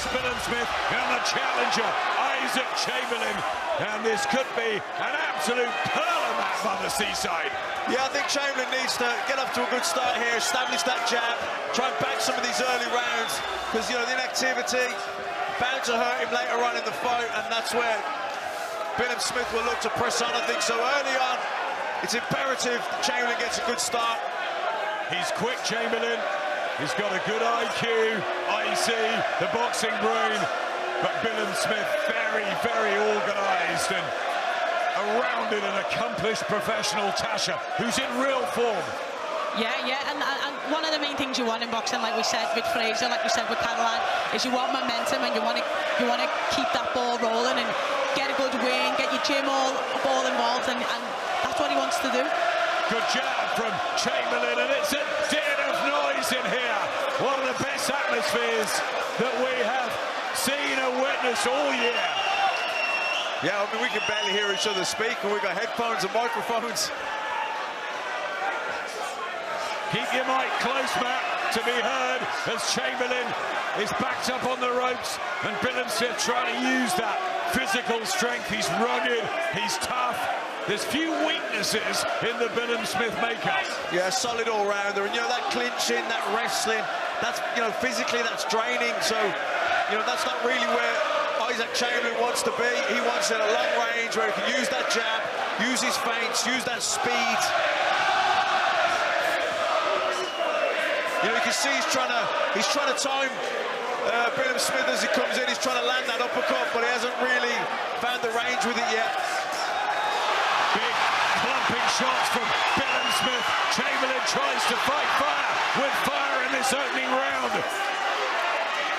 Billam-Smith and the challenger, Chamberlain, and this could be an absolute pearl of match on the seaside. Yeah, I think Chamberlain needs to get off to a good start here, establish that jab, try and back some of these early rounds, because, you know, the inactivity bound to hurt him later on in the fight, and that's where Billam-Smith will look to press on, I think. So early on, it's imperative that Chamberlain gets a good start. He's quick, Chamberlain. He's got a good IQ, IC, the boxing brain, but Billam-Smith very, very organised and a rounded and accomplished professional Tasha, who's in real form. Yeah, and one of the main things you want in boxing, like we said with Fraser, like we said with Caroline, is you want momentum and you want to keep that ball rolling and get a good win, get your gym all involved, and that's what he wants to do. Good jab from Chamberlain, and it's a din of noise in here. One of the best atmospheres that we have seen and witnessed all year. Yeah, I mean, we can barely hear each other speak, and we've got headphones and microphones. Keep your mic close, Matt, to be heard as Chamberlain is backed up on the ropes, and Billam-Smith trying to use that physical strength. He's rugged, he's tough. There's few weaknesses in the Billam-Smith makeup. Yeah, solid all-rounder, and, you know, that clinching, that wrestling, that's, you know, physically that's draining, so, you know, that's not really where Chamberlain wants to be. He wants it at long range where he can use that jab, use his feints, use that speed. You know, you can see he's trying to time Billam-Smith as he comes in. He's trying to land that uppercut, but he hasn't really found the range with it yet. Big clumping shots from Billam-Smith. Chamberlain tries to fight fire with fire in this opening round.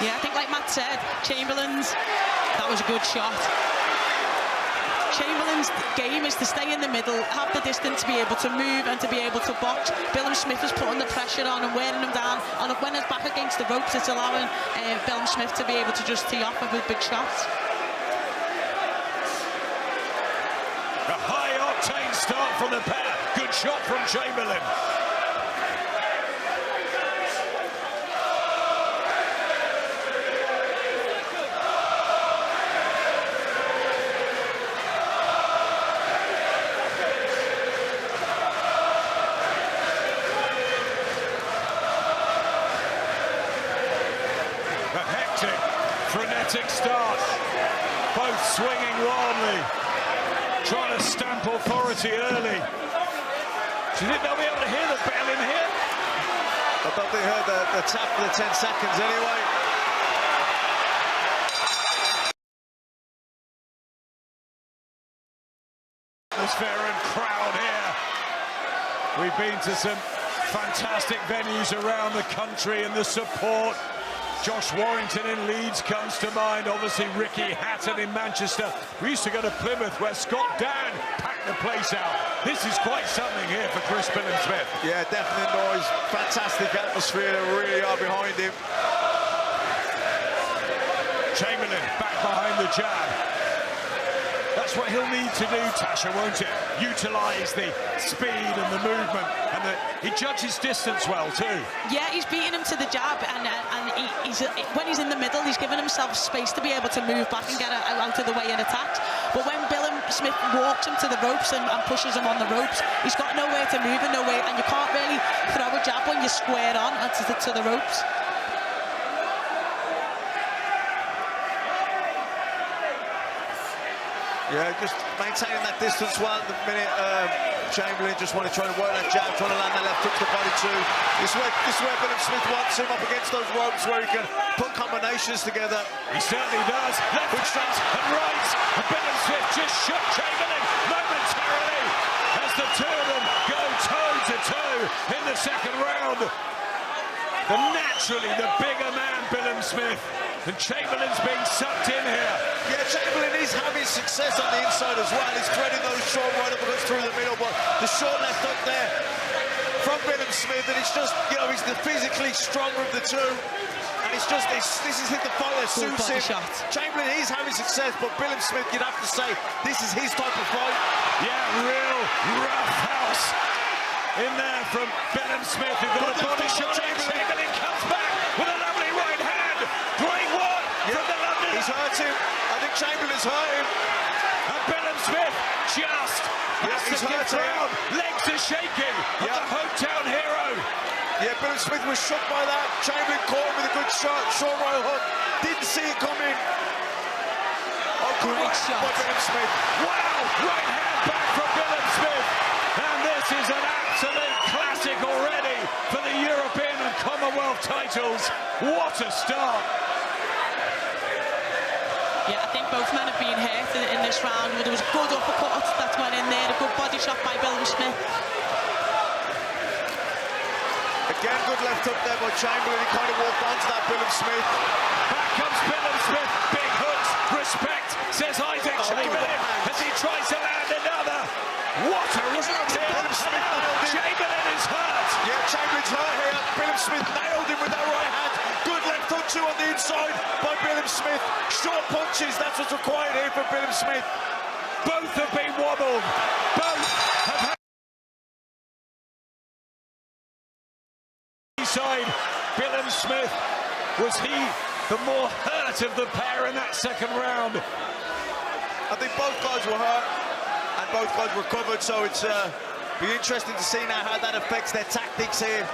Yeah, I think like Matt said, that was a good shot. Chamberlain's game is to stay in the middle, have the distance to be able to move and to be able to box. Billam-Smith is putting the pressure on and wearing him down, and when it's back against the ropes, it's allowing Billam-Smith to be able to just tee off with big shots. A high-octane start from the pair. Good shot from Chamberlain. A hectic, frenetic start. Both swinging wildly, trying to stamp authority early. Do you think they'll be able to hear the bell in here? I thought they heard the tap for the 10 seconds anyway. Atmosphere and crowd here. We've been to some fantastic venues around the country, and the support. Josh Warrington in Leeds comes to mind, obviously Ricky Hatton in Manchester. We used to go to Plymouth where Scott Dan packed the place out. This is quite something here for Chris Billam-Smith. Yeah, definitely noise, fantastic atmosphere, they really are behind him. Chamberlain back behind the jab. That's what he'll need to do, Tasha, won't it? Utilise the speed and the movement, and he judges distance well too. Yeah, he's beating him to the jab, and when he's in the middle, he's giving himself space to be able to move back and get out of the way and attack. But when Billam-Smith walks him to the ropes and pushes him on the ropes, he's got nowhere to move and nowhere, and you can't really throw a jab when you're square on to the ropes. Yeah, just maintaining that distance well at the minute. Chamberlain just want to try and work that jab, trying to land that left hook to the body too. This is where Billam-Smith wants him, up against those ropes where he can put combinations together. He certainly does. Left straight and right. And Billam-Smith just shook Chamberlain momentarily as the two of them go toe-to-toe in the second round. Naturally, the bigger man, Billam-Smith, and Chamberlain's being sucked in here. Yeah, Chamberlain is having success on the inside as well. He's threading those short right uppercuts through the middle, but the short left hook there from Billam-Smith, and it's just, you know, he's the physically stronger of the two, and it's just, this is the fight that suits him. Chamberlain is having success, but Billam-Smith, you'd have to say, this is his type of fight. Yeah, real rough house in there from Billam-Smith, who got a body shot. Chamberlain comes back with a lovely right hand. Great work crowd, legs are shaking. The hometown hero. Yeah, Billam-Smith was shook by that. Chamberlain caught him with a good shot. Short right hook. Didn't see it coming. Oh, great shot by Billam-Smith. Wow, right hand back from Billam-Smith. And this is an absolute classic already for the European and Commonwealth titles. What a start. Yeah, I think both men have been hurt in this round. There was a good uppercut that went in there, a good body shot by Billam-Smith. Again, good left hook there by Chamberlain. He kind of walked onto that Billam-Smith. Back comes Billam-Smith. Big hooks. Respect, says Isaac Chamberlain as he tries to land another. What a round here. Chamberlain is hurt. Yeah, Chamberlain's hurt here. Billam-Smith nailed him with that right hand. Good left hook too on the inside by Billam-Smith. Short punches, that's what's required here from Billam-Smith. Both have been wobbled. Both have had side. Billam-Smith, was he the more hurt of the pair in that second round? I think both guys were hurt and both guys recovered, so it's be interesting to see now how that affects their tactics here.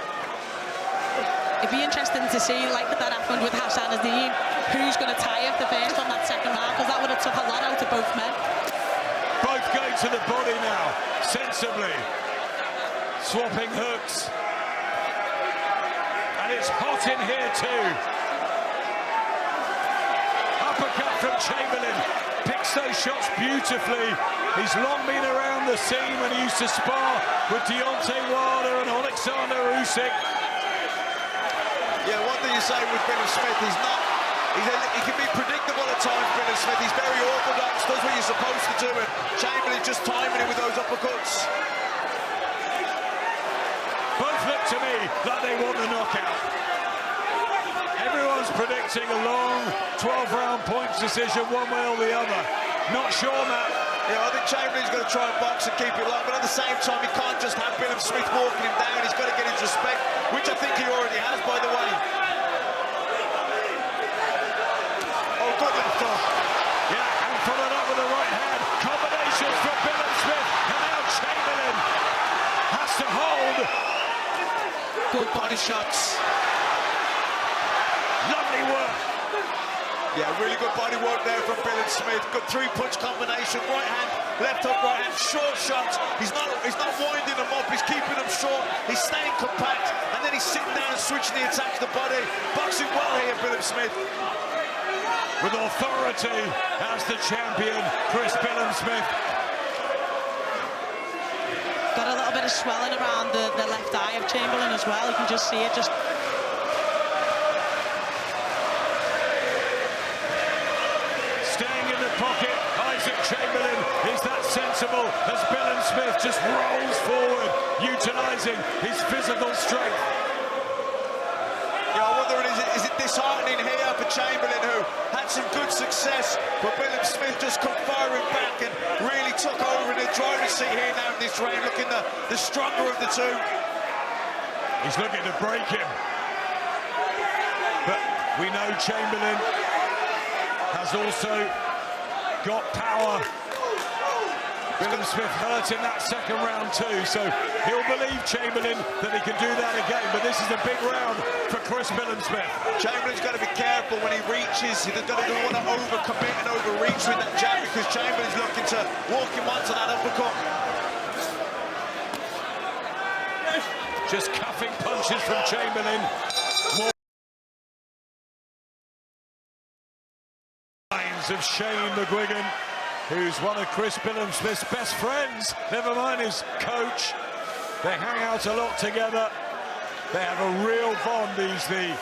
It'd be interesting to see, like that happened with Hassan Azim, who's going to tie up the first on that second round, because that would have took a lot out of both men. Both going to the body now, sensibly. Swapping hooks. And it's hot in here too. Uppercut from Chamberlain. Picks those shots beautifully. He's long been around the scene when he used to spar with Deontay Wilder and Alexander Usyk. Yeah, one thing you say with Billam-Smith, he can be predictable at times, Billam-Smith. He's very orthodox, does what you're supposed to do, and Chamberlain just timing it with those uppercuts. Both look to me like they want the knockout. Everyone's predicting a long 12-round points decision one way or the other. Not sure, Matt. Yeah, I think Chamberlain's going to try and box and keep it long, but at the same time, he can't just have Billam-Smith walking him down. He's got to get his respect, which I think he already has, by the way. Oh, good left hook. Yeah, and followed up with the right hand. Combinations from Billam-Smith, and now Chamberlain has to hold. Good body shots. Lovely work. Yeah, really good body work there from Billam-Smith. Good three-punch combination, right hand, left hook, right hand, short shots. He's not winding them up, he's keeping them short. He's staying compact, and then he's sitting down and switching the attack to the body. Boxing well here, Billam-Smith. With authority as the champion, Chris Billam-Smith. Got a little bit of swelling around the left eye of Chamberlain as well. You can just see it just... Pocket, Isaac Chamberlain, is that sensible as Billam-Smith just rolls forward, utilising his physical strength. Yeah, I wonder, is it disheartening here for Chamberlain, who had some good success, but Billam-Smith just come firing back and really took over in the driver's seat here now in this round, looking the stronger of the two. He's looking to break him. But we know Chamberlain has also got power. Billam-Smith hurt in that second round too, so he'll believe Chamberlain that he can do that again, but this is a big round for Chris Billam-Smith. Chamberlain's got to be careful when he reaches. He doesn't want to overcommit and overreach with that jab, because Chamberlain's looking to walk him onto that uppercut. Just cuffing punches from Chamberlain. More of Shane McGuigan, who's one of Chris Billam-Smith's best friends, never mind his coach. They hang out a lot together. They have a real bond. He's the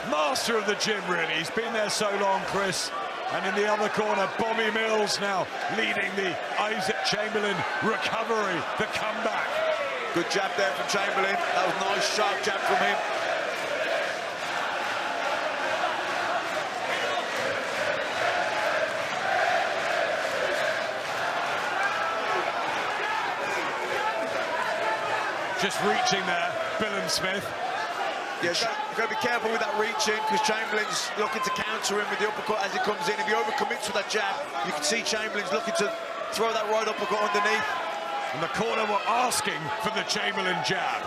master of the gym, really. He's been there so long, Chris. And in the other corner, Bobby Mills now leading the Isaac Chamberlain recovery, the comeback. Good jab there from Chamberlain. That was a nice, sharp jab from him. Just reaching there, Billam-Smith. Yeah, you've got to be careful with that reaching, because Chamberlain's looking to counter him with the uppercut as he comes in. If he overcommits with that jab, you can see Chamberlain's looking to throw that right uppercut underneath. And the corner were asking for the Chamberlain jab.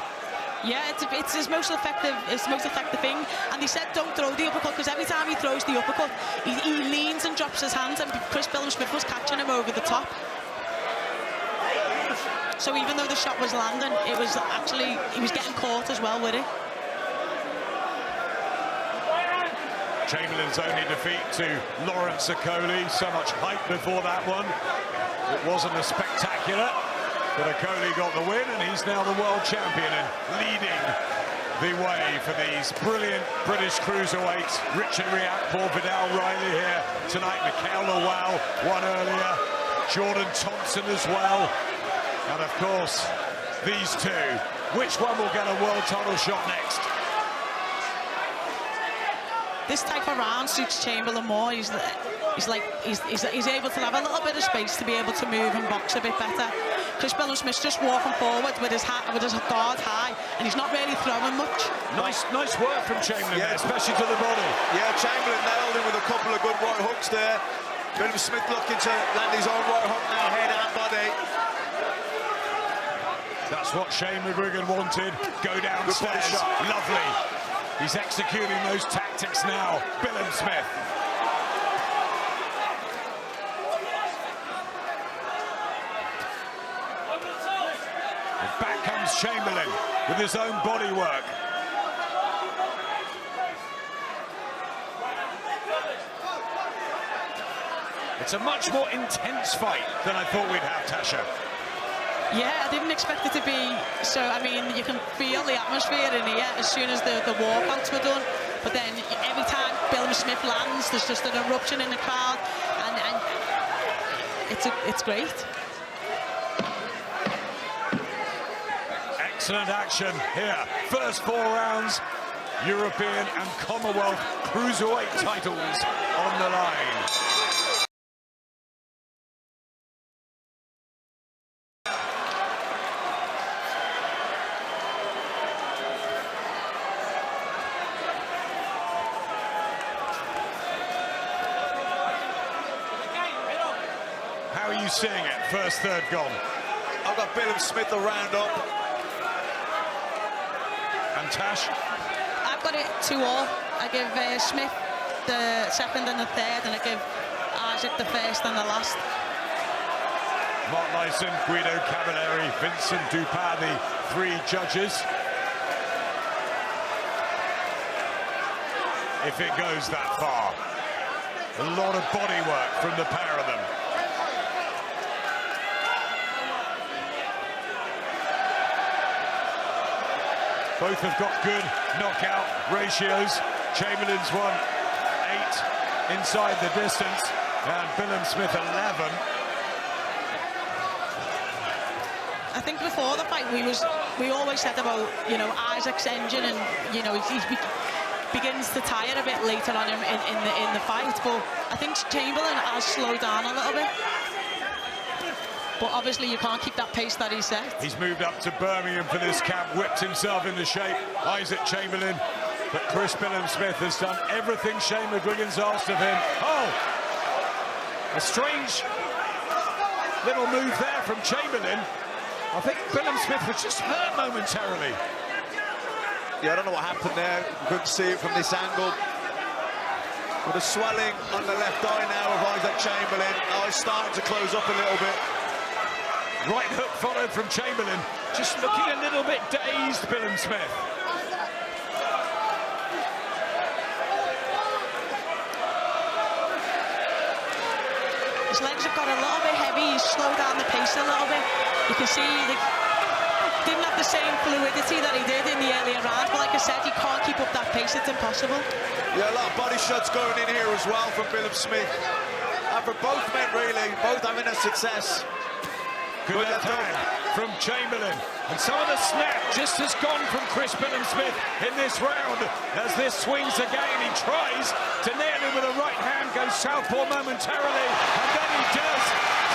Yeah, it's his most effective thing. And they said don't throw the uppercut, because every time he throws the uppercut, he leans and drops his hands, and Chris Billam-Smith was catching him over the top. So even though the shot was landing, it was actually, he was getting caught as well with it. Chamberlain's only defeat to Lawrence Okoli. So much hype before that one. It wasn't as spectacular, but Okoli got the win, and he's now the world champion and leading the way for these brilliant British cruiserweights. Richard Riak, Paul Vidal Riley here tonight. Mikhail Lawal won earlier. Jordan Thompson as well. And of course, these two. Which one will get a world title shot next? This type of round suits Chamberlain more. He's able to have a little bit of space to be able to move and box a bit better. Chris Billam-Smith's just walking forward with his guard high, and he's not really throwing much. Nice work from Chamberlain, yeah, especially to the body. Yeah, Chamberlain nailed him with a couple of good right hooks there. Billam-Smith looking to land his own right hook now, head and body. That's what Shane McGuigan wanted. Go downstairs. Lovely. He's executing those tactics now. Billam-Smith. And back comes Chamberlain with his own body work. It's a much more intense fight than I thought we'd have, Tasha. Yeah, I didn't expect it to be so. I mean, you can feel the atmosphere in here as soon as the walkouts were done. But then every time Billam-Smith lands, there's just an eruption in the crowd, and it's great. Excellent action here. First 4 rounds, European and Commonwealth cruiserweight titles on the line. How are you seeing it? First third gone. I've got Billam-Smith the round up. And Tash? I've got it 2-all. I give Smith the second and the third, and I give Isaac the first and the last. Mark Lyson, Guido Cavalieri, Vincent Dupin, the 3 judges. If it goes that far. A lot of body work from the pair of them. Both have got good knockout ratios. Chamberlain's won 8 inside the distance, and Billam-Smith 11. I think before the fight we always said about, you know, Isaac's engine, and you know he begins to tire a bit later on in the fight. But I think Chamberlain has slowed down a little bit. But obviously you can't keep that pace that he set. He's moved up to Birmingham for this camp, whipped himself into shape, Isaac Chamberlain. But Chris Billam-Smith has done everything Shane McGuigan's asked of him. Oh! A strange little move there from Chamberlain. I think Billam-Smith was just hurt momentarily. Yeah, I don't know what happened there. You couldn't see it from this angle. With a swelling on the left eye now of Isaac Chamberlain. Oh, he's starting to close up a little bit. Right hook followed from Chamberlain. Just looking a little bit dazed, Billam-Smith. His legs have got a little bit heavy. He's slowed down the pace a little bit. You can see he didn't have the same fluidity that he did in the earlier rounds. But like I said, you can't keep up that pace. It's impossible. Yeah, a lot of body shots going in here as well from Billam-Smith. And for both men, really, both having a success. Good left hand from Chamberlain. And some of the snap just has gone from Chris Billam-Smith in this round. As this swings again, he tries to nail him with a right hand, goes southpaw momentarily, and then he does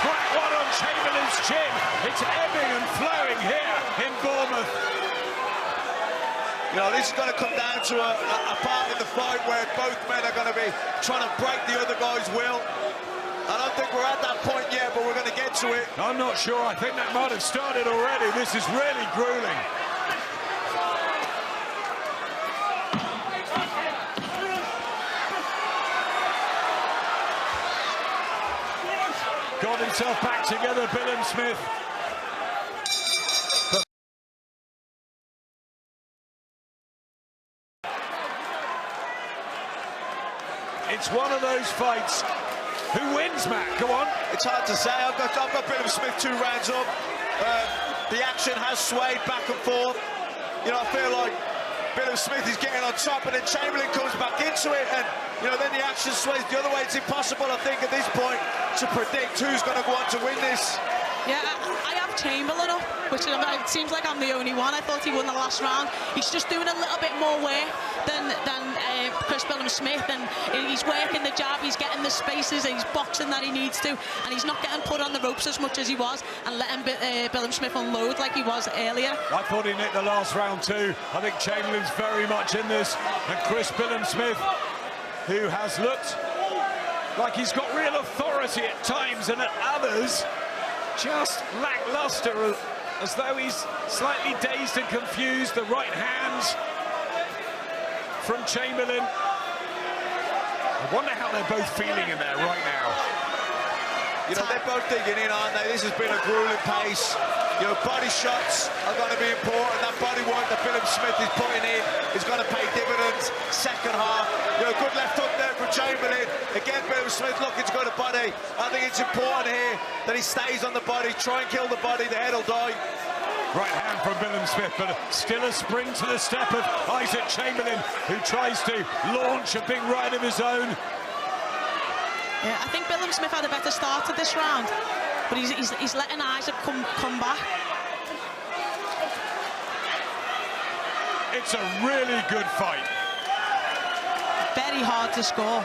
crack one on Chamberlain's chin. It's ebbing and flowing here in Bournemouth. You know, this is going to come down to a part in the fight where both men are going to be trying to break the other guy's will. I don't think we're at that point yet, but we're going to get to it. I'm not sure. I think that might have started already. This is really grueling. Got himself back together, Billam-Smith. It's one of those fights. Who wins, Matt? Go on. It's hard to say. I've got Billam-Smith 2 rounds up. The action has swayed back and forth. You know, I feel like Billam-Smith is getting on top, and then Chamberlain comes back into it, and you know, then the action sways the other way. It's impossible, I think, at this point to predict who's going to go on to win this. Yeah, I have Chamberlain up, which it seems like I'm the only one. I thought he won the last round. He's just doing a little bit more work than Chris Billam-Smith, and he's working the jab, he's getting the spaces, he's boxing that he needs to, and he's not getting put on the ropes as much as he was, and letting Billam-Smith unload like he was earlier. I thought he nicked the last round too. I think Chamberlain's very much in this, and Chris Billam-Smith, who has looked like he's got real authority at times, and at others just lackluster, as though he's slightly dazed and confused. The right hands from Chamberlain. I wonder how they're both feeling in there right now. You know, they're both digging in, aren't they? This has been a grueling pace. You know, body shots are going to be important. That body work that Billam-Smith is putting in is going to pay dividends. Second half, you know, good left hook there from Chamberlain. Again, Billam-Smith looking to go to body. I think it's important here that he stays on the body, try and kill the body, the head will die. Right hand from Billam-Smith, but still a spring to the step of Isaac Chamberlain, who tries to launch a big right of his own. Yeah, I think Billam-Smith had a better start to this round, but he's letting Isaac come back. It's a really good fight. Very hard to score.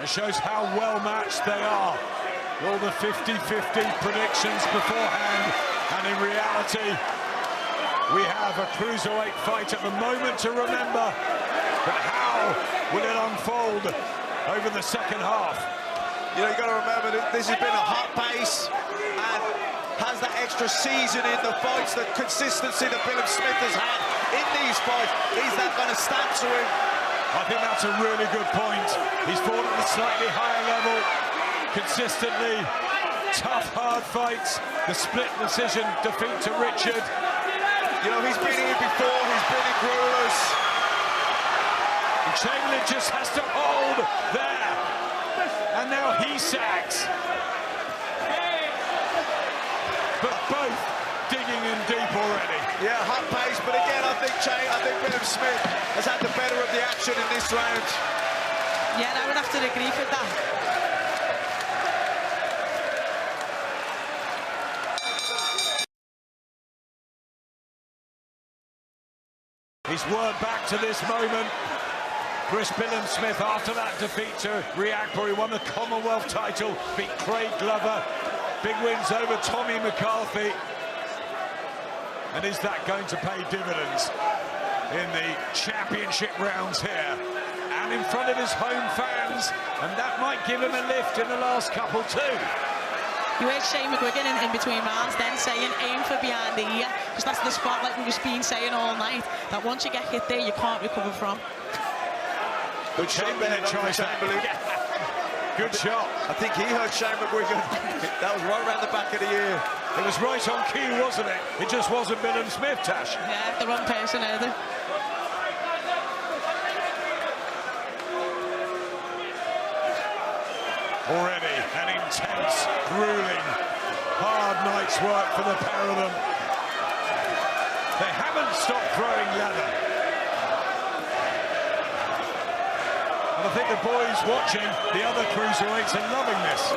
It shows how well matched they are. All the 50-50 predictions beforehand, and in reality, we have a cruiserweight fight at the moment to remember. But how will it unfold over the second half? You know, you've got to remember that this has been a hot pace, and has that extra season in the fights, the consistency that Billam-Smith has had in these fights. Is that going to stand to him? I think that's a really good point. He's fought at a slightly higher level, consistently, tough, hard fights, the split decision defeat to Richard. You know, he's been here before, he's been in growlers. And Chamberlain just has to hold there. And now he sags. But both digging in deep already. Yeah, hot pace, but again, I think Billam-Smith has had the better of the action in this round. Yeah, I would have to agree with that. He's worked back to this moment. Chris Billam-Smith, after that defeat to Riakpur, he won the Commonwealth title, beat Craig Glover. Big wins over Tommy McCarthy. And is that going to pay dividends in the championship rounds here and in front of his home fans? And that might give him a lift in the last couple too. You heard Shane McGuigan in between rounds then saying aim for behind the ear, because that's the spot, like we've been saying all night, that once you get hit there you can't recover from. Good Chamberlain tries Chamberlain. Good shot. I think he heard Shane McGuigan. That was right around the back of the ear. It was right on cue, wasn't it? It just wasn't Billam-Smith, Tash. Yeah, the wrong person either. Already an intense, grueling, hard night's work for the pair of them. They haven't stopped throwing leather. And I think the boys watching, the other cruiserweights, are loving this.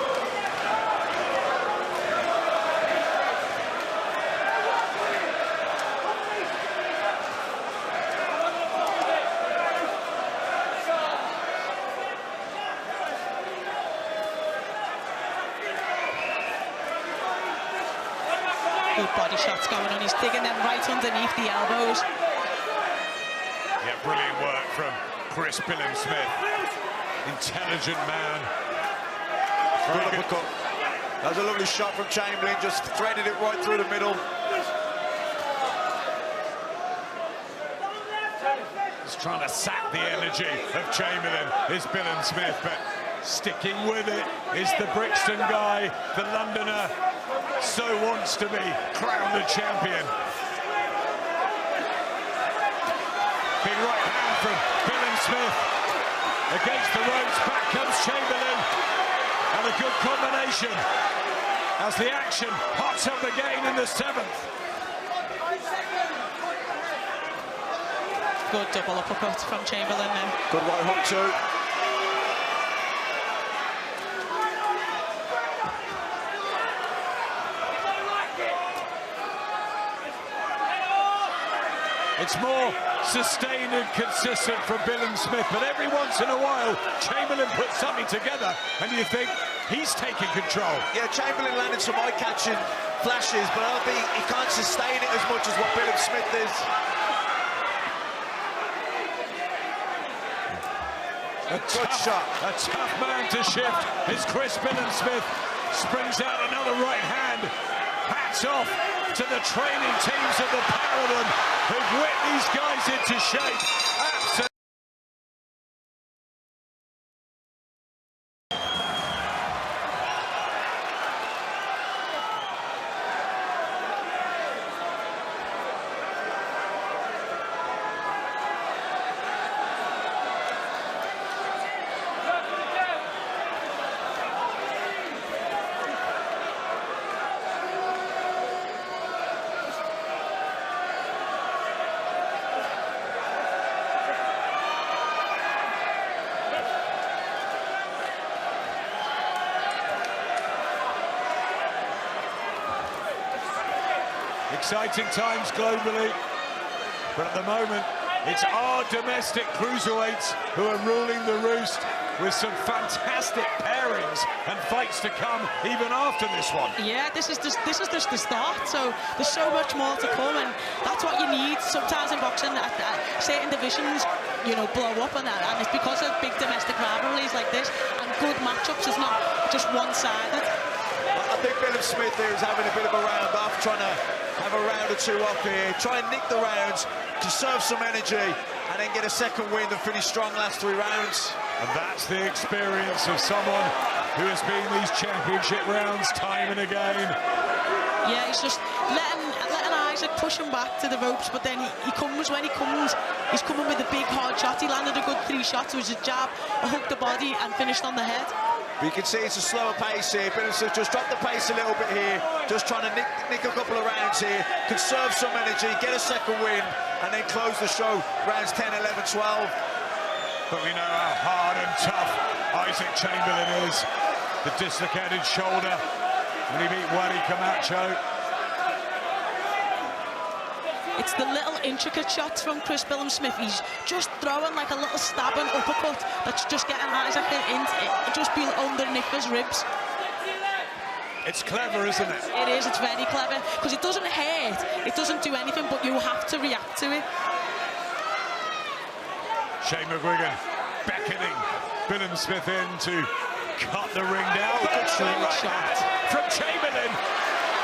Good body shots going on. He's digging them right underneath the elbows. Yeah, brilliant work from Chris Billam-Smith. Intelligent man. Good uppercut. That was a lovely shot from Chamberlain, just threaded it right through the middle. He's trying to sap the energy of Chamberlain, is Billam-Smith, but sticking with it is the Brixton guy, the Londoner, so wants to be crowned the champion. Big right hand from Billam-Smith. Against the ropes, back comes Chamberlain. And a good combination as the action hots up again in the 7th. Good double uppercut from Chamberlain then. Good right hook too. It's more sustained and consistent from Billam-Smith, but every once in a while, Chamberlain puts something together, and you think he's taking control. Yeah, Chamberlain landed some eye-catching flashes, but I don't think he can't sustain it as much as what Billam-Smith is. A tough man to shift is Chris Billam-Smith. Springs out another right hand. Hats off to the training teams of the Paralympics who've whipped these guys into shape. Absolutely. Exciting times globally, but at the moment it's our domestic cruiserweights who are ruling the roost, with some fantastic pairings and fights to come even after this one. Yeah, this is just the start, so there's so much more to come, and that's what you need sometimes in boxing. At certain divisions, you know, blow up and it's because of big domestic rivalries like this and good matchups. It's not just one-sided. I think Billam-Smith here is having a bit of a round off, trying to have a round or two off here, try and nick the rounds, conserve some energy, and then get a second win and finish strong last 3 rounds. And that's the experience of someone who has been these championship rounds time and again. Yeah, he's just letting Isaac push him back to the ropes, but then he comes, when he comes, he's coming with a big hard shot. He landed a good 3 shots. It was a jab, a hook the body, and finished on the head. But you can see it's a slower pace here. Billam-Smith just dropped the pace a little bit here, just trying to nick a couple of rounds here, conserve some energy, get a second win, and then close the show, rounds 10, 11, 12. But we know how hard and tough Isaac Chamberlain is. The dislocated shoulder when he beat Wally Camacho. It's the little intricate shots from Chris Billam-Smith. He's just throwing like a little stabbing uppercut that's just getting Isaac just being underneath his ribs. It's clever, isn't it? It is, it's very clever, because it doesn't hurt, it doesn't do anything, but you have to react to it. Shane McGuigan beckoning Billam-Smith in to cut the ring down. Good shot from Chamberlain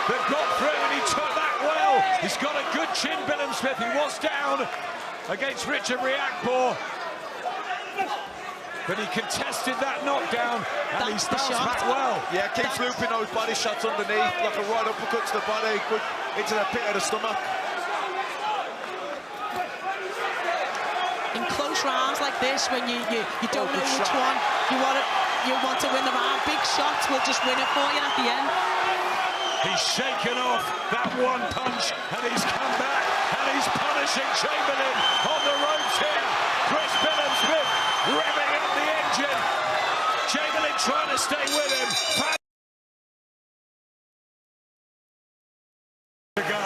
that got through, and he took that well. He's got a good chin, Billam-Smith. He was down against Richard Riakporhe, but he contested that knockdown, and he's bounced back well. Yeah, keeps looping those body shots underneath, like a right uppercut to the body, good into the pit of the stomach. In close rounds like this, when you don't know which one you want to win the round, big shots will just win it for you at the end. He's shaken off that one punch, and he's come back, and he's punishing Chamberlain on the ropes here. Chris Billam-Smith revving up the engine. Chamberlain trying to stay with him. To go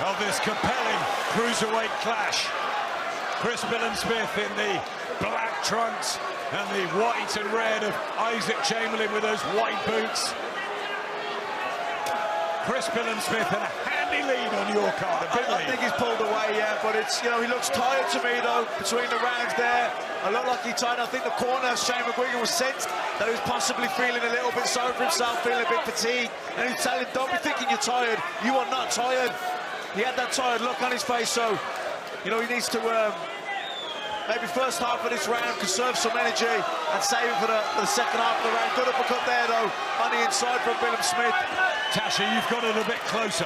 of this compelling cruiserweight clash. Chris Billam-Smith in the black trunks and the white and red of Isaac Chamberlain with those white boots. Chris Billam-Smith had a handy lead on your card, a bit I late. think he's pulled away, yeah, but it's, you know, he looks tired to me, though, between the rounds there. A lot like he tired. I think the corner, Shane McGuigan, was sensed that he was possibly feeling a little bit sorry for himself, feeling a bit fatigued, and he's telling him, don't be thinking you're tired. You are not tired. He had that tired look on his face, so, you know, he needs to maybe first half of this round conserve some energy and save it for the second half of the round. Good uppercut there, though, on the inside from Billam-Smith. Tasha, you've got it a bit closer.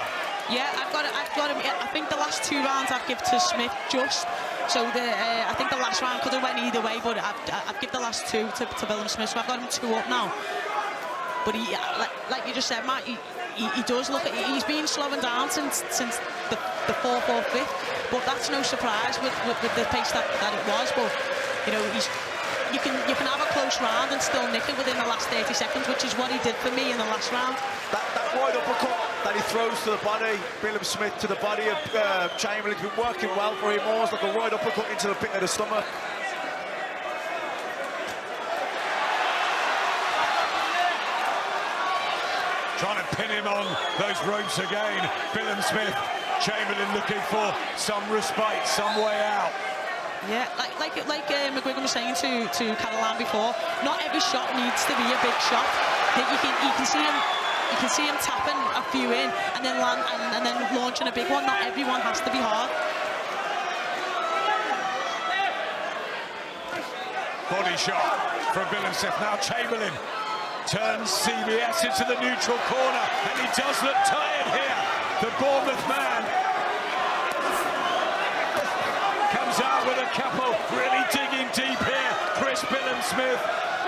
Yeah, I've got him. I think the last 2 rounds I've given to Smith just. So I think the last round could have went either way, but I've given the last 2 to Billam-Smith, so I've got him 2 up now. But he, like you just said, Matt, he does look. He's been slowing down since the 4th or 5th, but that's no surprise with the pace that it was. But you know, you can have a close round and still nick it within the last 30 seconds, which is what he did for me in the last round. That wide uppercut that he throws to the body, Billam-Smith to the body of Chamberlain, has been working well for him. Almost like a right uppercut into the pit of the stomach. Trying to pin him on those ropes again. Billam-Smith, Chamberlain looking for some respite, some way out. Yeah, like McGuigan was saying to Chamberlain before, not every shot needs to be a big shot. You can see him tapping a few in and then launching a big one. Not everyone has to be hard. Body shot from Billam-Smith. Now Chamberlain turns CBS into the neutral corner, and he does look tired here. The Bournemouth man comes out with a couple, really digging deep here. Chris Billam-Smith,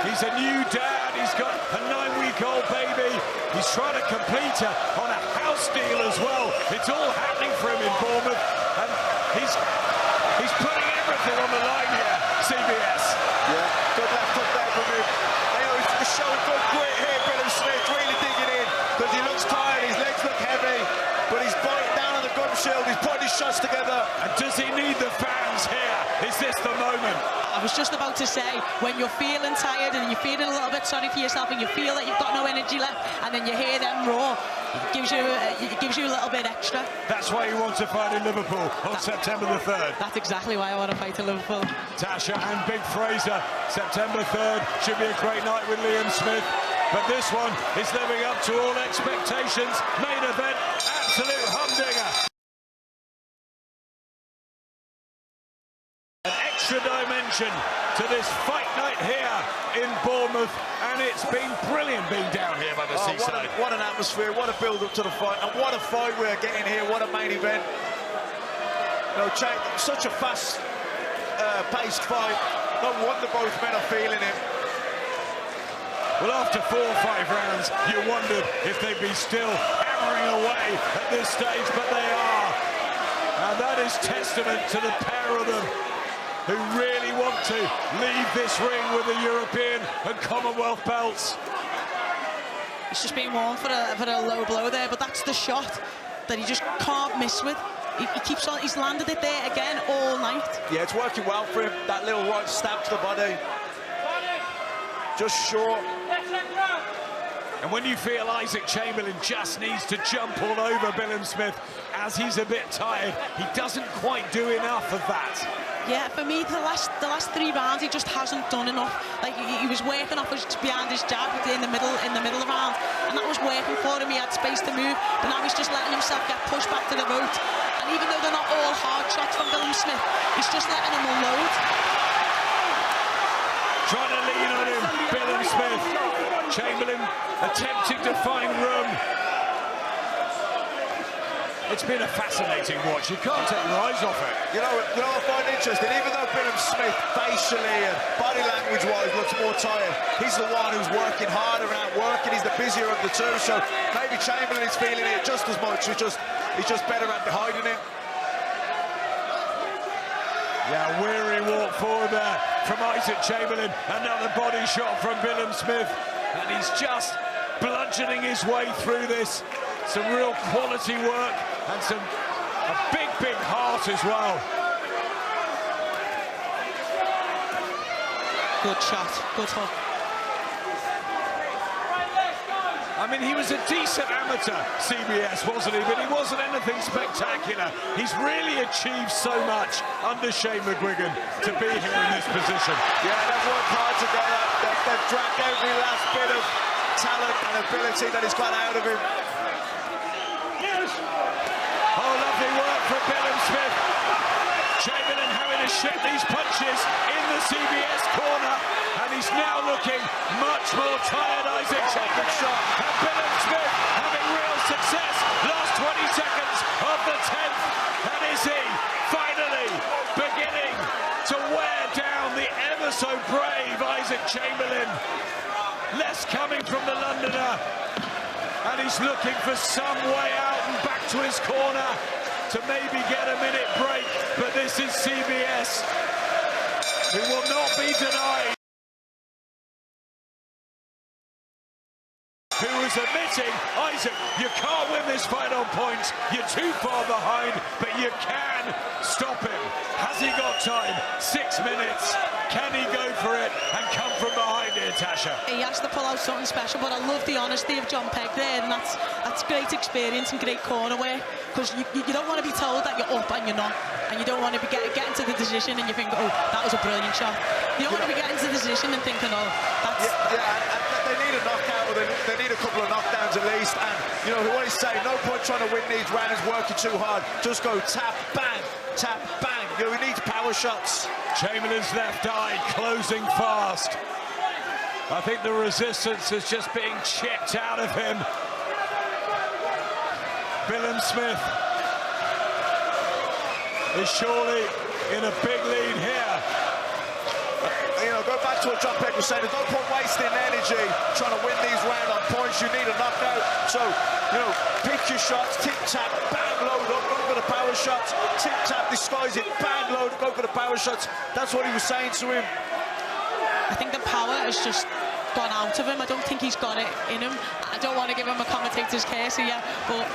he's a new dad, he's got a 9-week-old baby. He's trying to complete her on a house deal as well. It's all happening for him in Bournemouth, and he's putting everything on the line here, CBS. Yeah, good left hook there from him. He's showing good grit here, Billam-Smith, really digging in, because he looks tired, his legs look heavy, but he's biting down on the gum shield, he's putting his shots together. And does he need the fans here? Is this the moment? I was just about to say, when you're feeling tired and you're feeling a little bit sorry for yourself and you feel that you've got no energy left, and then you hear them roar, it gives you a little bit extra. That's why you want to fight in Liverpool on September the 3rd. That's exactly why I want to fight in Liverpool. Tasha and Big Fraser, September 3rd, should be a great night with Liam Smith. But this one is living up to all expectations. Main event, absolute humdinger. An extra dimension to this fight night here in Bournemouth, and it's been brilliant being down here by the seaside. What an atmosphere, what a build-up to the fight, and what a fight we're getting here, what a main event. You know, such a fast-paced fight. No wonder both men are feeling it. Well, after 4 or 5 rounds, you wondered if they'd be still hammering away at this stage, but they are. And that is testament to the pair of them who really want to leave this ring with the European and Commonwealth belts. He's just been warned for a low blow there, but that's the shot that he just can't miss with. He keeps on, he's landed it there again all night. Yeah, it's working well for him, that little right stab to the body. Just short. And when you feel Isaac Chamberlain just needs to jump all over Billam-Smith as he's a bit tired, he doesn't quite do enough of that. Yeah, for me, the last 3 rounds, he just hasn't done enough. Like he was working off behind his jab in the middle of the round, and that was working for him. He had space to move, but now he's just letting himself get pushed back to the rope. And even though they're not all hard shots from Billam-Smith, he's just letting him unload. Trying to lean on him, Billam-Smith. Chamberlain attempting to find room. It's been a fascinating watch. You can't take your eyes off it. You know what I find interesting? Even though Billam-Smith facially and body language-wise looks more tired, he's the one who's working harder and outworking. He's the busier of the two. So maybe Chamberlain is feeling it just as much. He's just better at hiding it. Yeah, weary walk forward there from Isaac Chamberlain. Another body shot from Billam-Smith. And he's just bludgeoning his way through this. Some real quality work and a big heart as well. Good shot, good hook. I mean, he was a decent amateur, CBS, wasn't he? But he wasn't anything spectacular. He's really achieved so much under Shane McGuigan to be here in this position. Yeah, they've worked hard together. They've dragged every last bit of talent and ability that he's got out of him. Yes. Oh, lovely work from Billam-Smith. Chamberlain having to shed these punches in the CBS corner, and he's now looking much more tired, Isaac Chamberlain. And Billam-Smith having real success. Last 20 seconds of the 10th, and is he finally beginning to wear down the ever so brave Isaac Chamberlain? Less coming from the Londoner, and he's looking for some way out and back to his corner to maybe get a minute break, but this is CBS. He will not be denied. Who was admitting, Isaac, you can't win this fight on points, you're too far behind, but you can stop him. Has he got time? 6 minutes. Can he go for it and come from behind here, Tasha? He has to pull out something special, but I love the honesty of John Pegg there, and that's great experience and great corner work, because you don't want to be told that you're up and you're not, and you don't want to be getting to the decision and you think, oh, that was a brilliant shot. You don't want to be getting to the decision and thinking, oh, that's... And they need a knockout, or they need a couple of knockdowns at least, and, you know, what he's saying, no point trying to win these rounds working too hard, just go tap, bang, you know, he needs power shots. Chamberlain's left eye closing fast. I think the resistance is just being chipped out of him. Billam-Smith is surely in a big lead here. You know, go back to what John Pegg was saying, there's no point wasting energy trying to win these rounds on points. You need a knockout. So, you know, pick your shots, tip-tap, bang, load up, go for the power shots, tip-tap, disguise it, bang, load, go for the power shots. That's what he was saying to him. I think the power has just gone out of him. I don't think he's got it in him. I don't want to give him a commentator's curse here, but...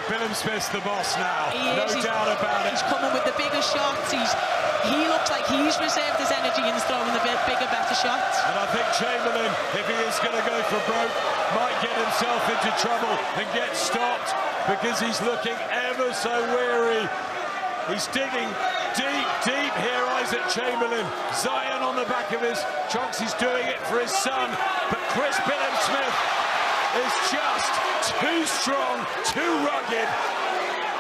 Billam-Smith's the boss now, no He's doubt about it. He's coming with the bigger shots. He looks like he's reserved his energy and is throwing the bigger, better shots. And I think Chamberlain, if he is going to go for broke, might get himself into trouble and get stopped, because he's looking ever so weary. He's digging deep here, Isaac Chamberlain. Zion on the back of his trunks. He's doing it for his son. But Chris Billam-Smith is just too strong, too rugged,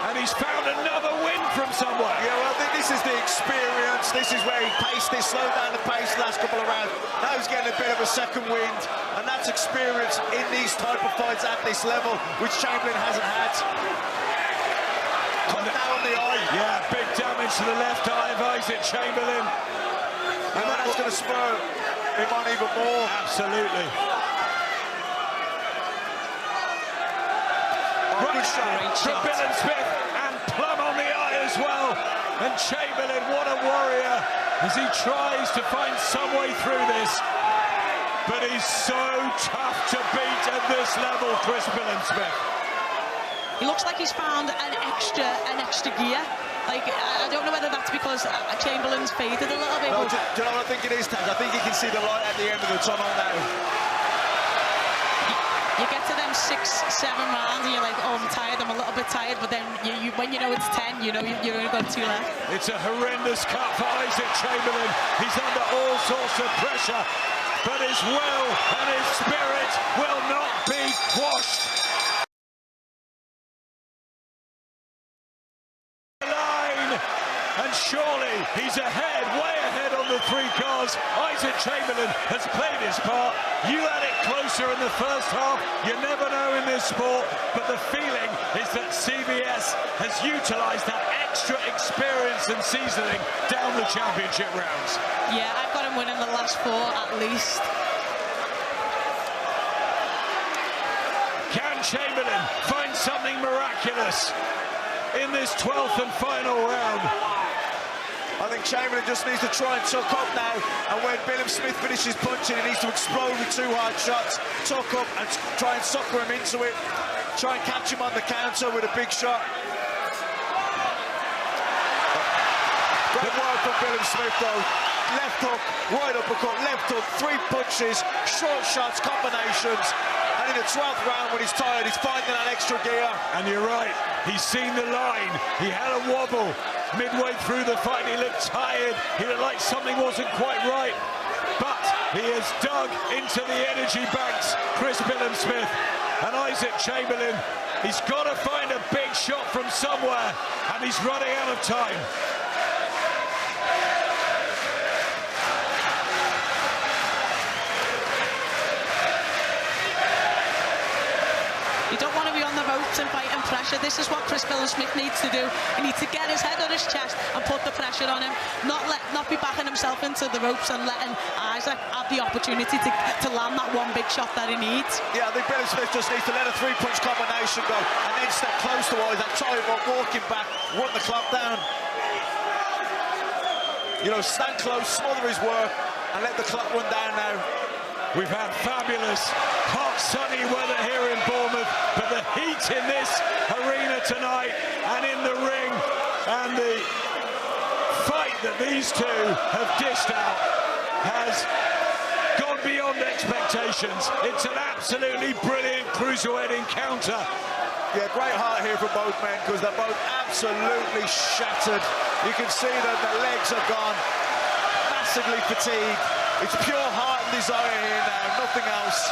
and he's found another win from somewhere. Yeah, well, I think this is the experience. This is where he paced this, slowed down the pace the last couple of rounds. Now he's getting a bit of a second wind, and that's experience in these type of fights at this level, which Chamberlain hasn't had. Now on the eye. Yeah, big damage to the left eye of Isaac Chamberlain. And that's going to spur him on even more. Absolutely. Good shot from Billam-Smith, and plumb on the eye as well. And Chamberlain, what a warrior, as he tries to find some way through this. But he's so tough to beat at this level, Chris Billam-Smith. He looks like he's found an extra gear. Like, I don't know whether that's because Chamberlain's faded a little bit. No, do you know what I think it is, Taz? I think you can see the light at the end of the tunnel now. You get to them 6, 7 rounds and you're like, oh, I'm tired, I'm a little bit tired, but then when you know it's 10, you know you're only got 2 left. It's a horrendous cut for Isaac Chamberlain. He's under all sorts of pressure, but his will and his spirit will not be quashed. And surely he's ahead, way ahead on the 3 cars. Isaac Chamberlain has played his part. You had it closer in the first half. You never know in this sport, but the feeling is that CBS has utilised that extra experience and seasoning down the championship rounds. Yeah, I've got him winning the last 4 at least. Can Chamberlain find something miraculous in this 12th and final round? I think Chamberlain just needs to try and tuck up now, and when Billam-Smith finishes punching, he needs to explode with 2 hard shots, tuck up and try and sucker him into it, try and catch him on the counter with a big shot. Great work from Billam-Smith though. Left hook, right uppercut, left hook, 3 punches, short shots, combinations. And in the 12th round, when he's tired, he's finding that extra gear. And you're right, he's seen the line. He had a wobble midway through the fight. He looked tired. He looked like something wasn't quite right. But he has dug into the energy banks, Chris Billam-Smith. And Isaac Chamberlain, he's got to find a big shot from somewhere, and he's running out of time. You don't want to be on the ropes and fighting pressure. This is what Chris Billam-Smith needs to do. He needs to get his head on his chest and put the pressure on him, not be backing himself into the ropes and letting Isaac have the opportunity to land that one big shot that he needs. Yeah, I think Billam-Smith just needs to let a three-punch combination go and then step close to Isaac, tie him up, walking back, run the clock down. You know, stand close, smother his work, and let the clock run down now. We've had fabulous, hot, sunny weather here in Bournemouth, but the heat in this arena tonight and in the ring, and the fight that these two have dished out has gone beyond expectations. It's an absolutely brilliant cruiserweight encounter. Yeah, great heart here for both men, because they're both absolutely shattered. You can see that the legs are gone, massively fatigued. It's pure heart and desire here now, nothing else.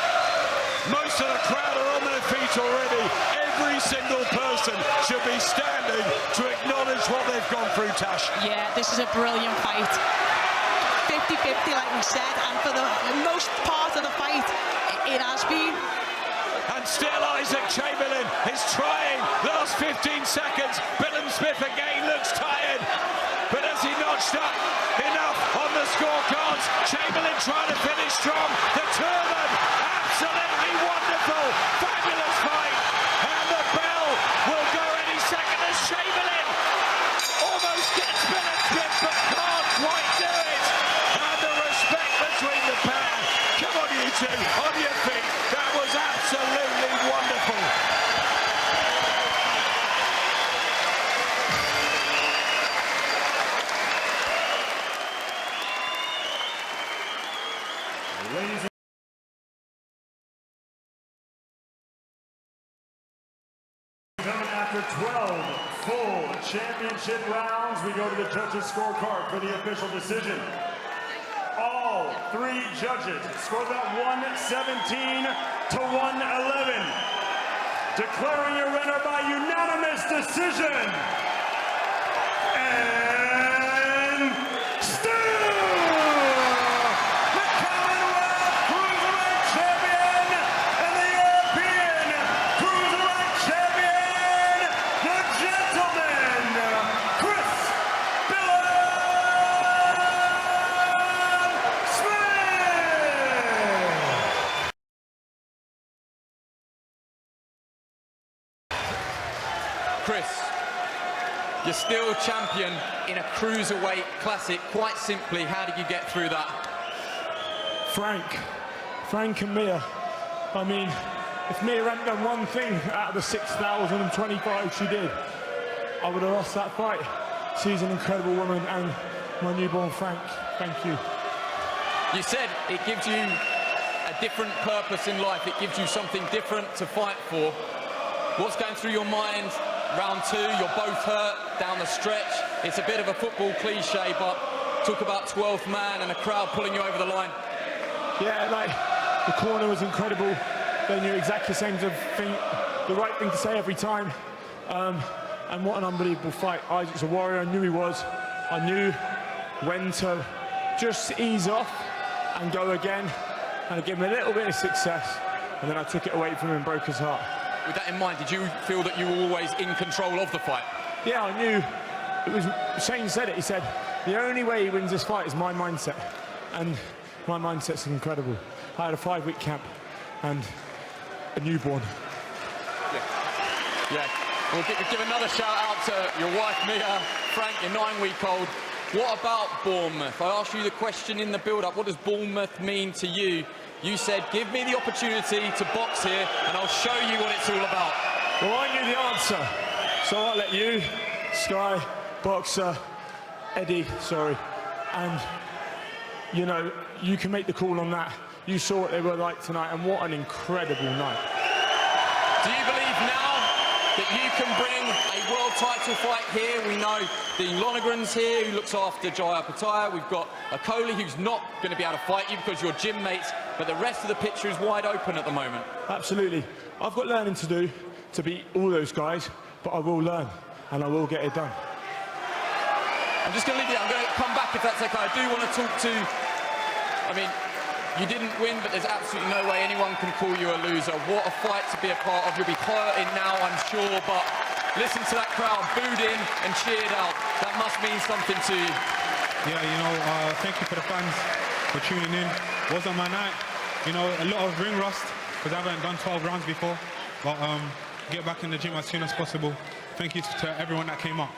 Most of the crowd are on their feet already. Every single person should be standing to acknowledge what they've gone through, Tash. Yeah, this is a brilliant fight. 50-50, like we said, and for the most part of the fight, it has been. And still Isaac Chamberlain is trying. Last 15 seconds. Billam-Smith again looks tired. But has he notched up enough on the scorecards? Chamberlain trying to finish strong. The two of them, absolutely wonderful. Fabulous fight. And the bell will go any second as Chamberlain almost gets Billam-Smith but can't quite do it. And the respect between the pair. Come on, you two, on your feet. That was absolutely wonderful. Ladies and gentlemen, after 12 full championship rounds, we go to the judges' scorecard for the official decision. All three judges scored that 117 to 111, declaring your winner by unanimous decision. And still the Commonwealth Cruiserweight Champion and the European Cruiserweight Champion, the gentleman, Chris Billam-Smith. Chris, you're still champion in a cruiserweight classic. Quite simply, how did you get through that? Frank and Mia. I mean, if Mia hadn't done one thing out of the 6,025 she did, I would have lost that fight. She's an incredible woman, and my newborn Frank, thank you. You said it gives you a different purpose in life. It gives you something different to fight for. What's going through your mind? Round two, you're both hurt down the stretch. It's a bit of a football cliche, but talk about 12th man and a crowd pulling you over the line. Yeah, like, the corner was incredible. They knew exactly the right thing to say every time. And what an unbelievable fight. Isaac's a warrior, I knew he was. I knew when to just ease off and go again. And I gave him a little bit of success. And then I took it away from him and broke his heart. With that in mind, did you feel that you were always in control of the fight? Yeah, I knew. It was, Shane said it, he said, the only way he wins this fight is my mindset. And my mindset's incredible. I had a 5-week camp and a newborn. Yeah. We'll give another shout out to your wife, Mia. Frank, your 9-week-old. What about Bournemouth? I asked you the question in the build-up. What does Bournemouth mean to you? You said, give me the opportunity to box here, and I'll show you what it's all about. Well, I knew the answer, so I'll let you, Sky, Boxer, Eddie, and, you know, you can make the call on that. you saw what they were like tonight, and what an incredible night. Do you believe now that you can bring a world title fight here? We know Dean Lonergan's here, who looks after Jaya Pattaya. We've got a Coley who's not going to be able to fight you because you're gym mates, but the rest of the picture is wide open at the moment. Absolutely. I've got learning to do to beat all those guys, but I will learn, and I will get it done. I'm just going to leave it. I'm going to come back if that's okay. I do want to talk to... I mean, you didn't win, but there's absolutely no way anyone can call you a loser. What a fight to be a part of. You'll be hurting now, I'm sure, but listen to that crowd, booed in and cheered out. That must mean something to you. Yeah, you know, thank you for the fans for tuning in. Wasn't my night. You know, a lot of ring rust, because I haven't done 12 rounds before. But get back in the gym as soon as possible. Thank you to everyone that came up.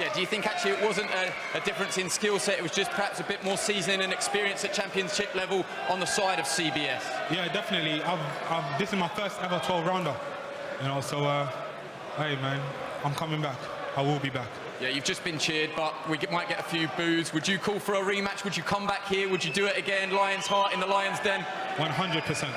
Yeah, do you think actually it wasn't a difference in skill set? It was just perhaps a bit more seasoning and experience at championship level on the side of CBS? Yeah, definitely. This is my first ever 12-rounder. You know, so, hey, man, I'm coming back. I will be back. Yeah, you've just been cheered, but we might get a few boos. Would you call for a rematch? Would you come back here? Would you do it again? Lion's Heart in the Lion's Den? 100%.